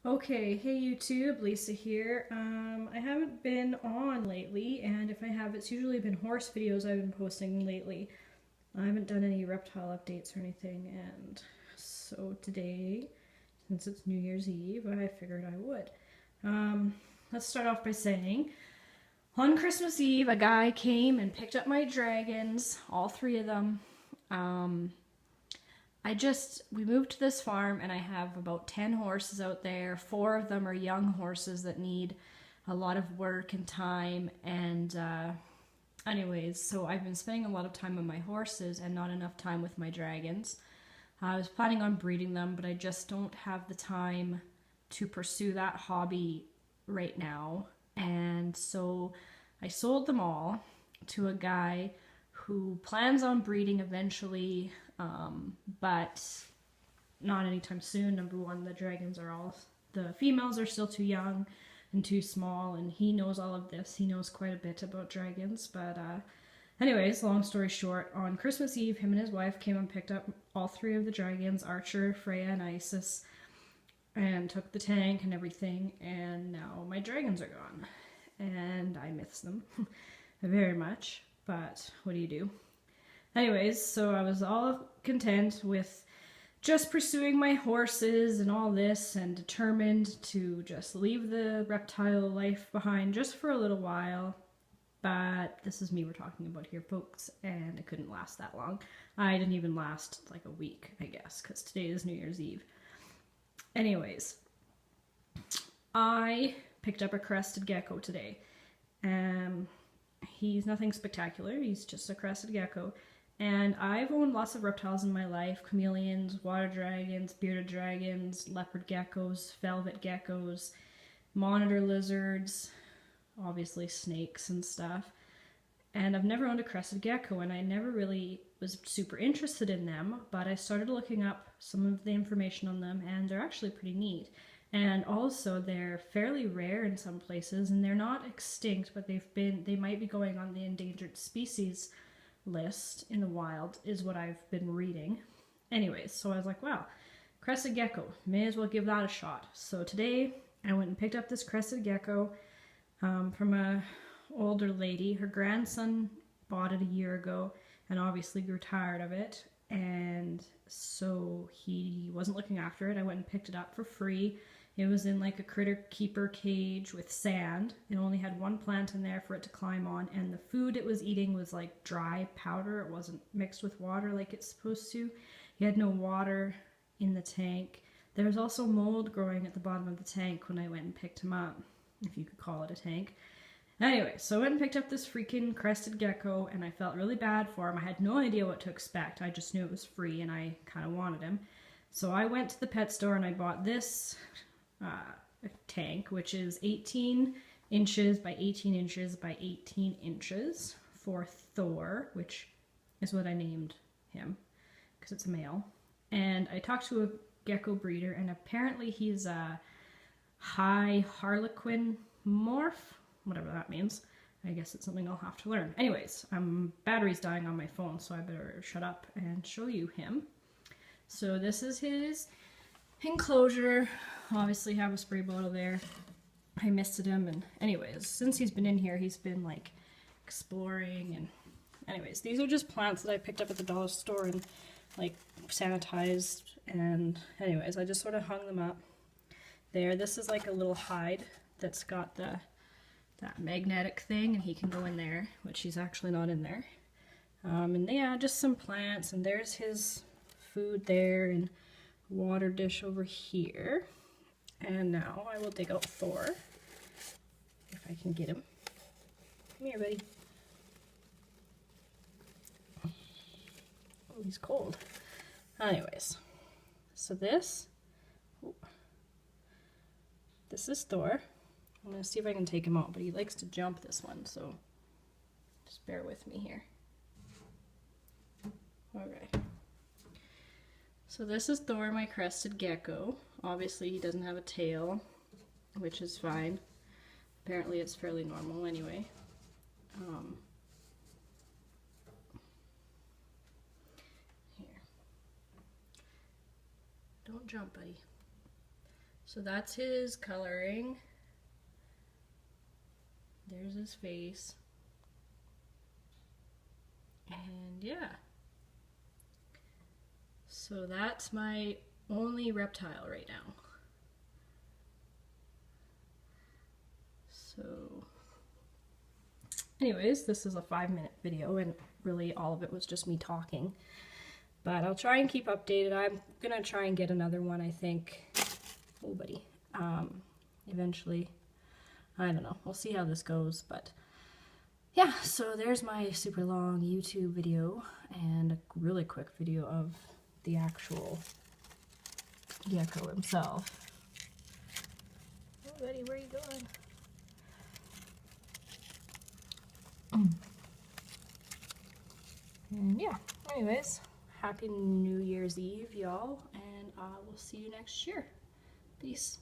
Okay, hey YouTube, Lisa here. I haven't been on lately, and if I have, it's usually been horse videos I've been posting lately. I haven't done any reptile updates or anything, and so today, since it's New Year's Eve, I figured I would. Let's start off by saying, on Christmas Eve, a guy came and picked up my dragons, all three of them. We moved to this farm and I have about 10 horses out there. 4 of them are young horses that need a lot of work and time. And anyways, so I've been spending a lot of time on my horses and not enough time with my dragons. I was planning on breeding them, but I just don't have the time to pursue that hobby right now. And so I sold them all to a guy who plans on breeding eventually, but not anytime soon. Number one, the females are still too young and too small, and he knows all of this. He knows quite a bit about dragons, but anyways, long story short, on Christmas Eve, him and his wife came and picked up all 3 of the dragons, Archer, Freya, and Isis, and took the tank and everything, and now my dragons are gone. And I miss them very much, but what do you do? Anyways, so I was all content with just pursuing my horses and all this and determined to just leave the reptile life behind just for a little while. But this is me we're talking about here, folks, and it couldn't last that long. I didn't even last like a week, I guess, because today is New Year's Eve. Anyways, I picked up a crested gecko today. He's nothing spectacular, he's just a crested gecko. And I've owned lots of reptiles in my life: chameleons, water dragons, bearded dragons, leopard geckos, velvet geckos, monitor lizards, obviously snakes and stuff. And I've never owned a crested gecko, and I never really was super interested in them, but I started looking up some of the information on them, and they're actually pretty neat. And also they're fairly rare in some places, and they're not extinct, but they might be going on the endangered species list in the wild, is what I've been reading. Anyways, so I was like, wow, crested gecko, may as well give that a shot. So today I went and picked up this crested gecko from a older lady. Her grandson bought it a year ago and obviously grew tired of it, and so he wasn't looking after it. I went and picked it up for free. It was in like a critter keeper cage with sand. It only had 1 plant in there for it to climb on, and the food it was eating was like dry powder. It wasn't mixed with water like it's supposed to. He had no water in the tank. There was also mold growing at the bottom of the tank when I went and picked him up, if you could call it a tank. Anyway, so I went and picked up this freaking crested gecko, and I felt really bad for him. I had no idea what to expect. I just knew it was free, and I kind of wanted him. So I went to the pet store and I bought this tank, which is 18 inches by 18 inches by 18 inches for Thor, which is what I named him because it's a male. And I talked to a gecko breeder, and apparently he's a high harlequin morph, whatever that means. I guess it's something I'll have to learn. Anyways, battery's dying on my phone, so I better shut up and show you him. So this is his enclosure. Obviously have a spray bottle there. I misted him, and anyways, since he's been in here, he's been like exploring. And anyways, these are just plants that I picked up at the dollar store and like sanitized, and anyways, I just sort of hung them up there. This is like a little hide that's got that magnetic thing, and he can go in there, which he's actually not in there. And yeah, just some plants, and there's his food there, and water dish over here. And now I will dig out Thor, if I can get him. Come here, buddy. Oh, he's cold. Anyways, so this is Thor. I'm going to see if I can take him out, but he likes to jump, this one, so just bear with me here. Alright. So this is Thor, my crested gecko. Obviously he doesn't have a tail, which is fine. Apparently it's fairly normal anyway. Here. Don't jump, buddy. So that's his coloring. There's his face. And yeah. So that's my only reptile right now. So anyways, this is a 5-minute video and really all of it was just me talking. But I'll try and keep updated. I'm gonna try and get another one, I think. Oh buddy. Eventually. I don't know. We'll see how this goes, but yeah, so there's my super long YouTube video and a really quick video of the actual gecko himself. Oh buddy, where are you going? And yeah, anyways, happy New Year's Eve, y'all, and I will see you next year. Peace.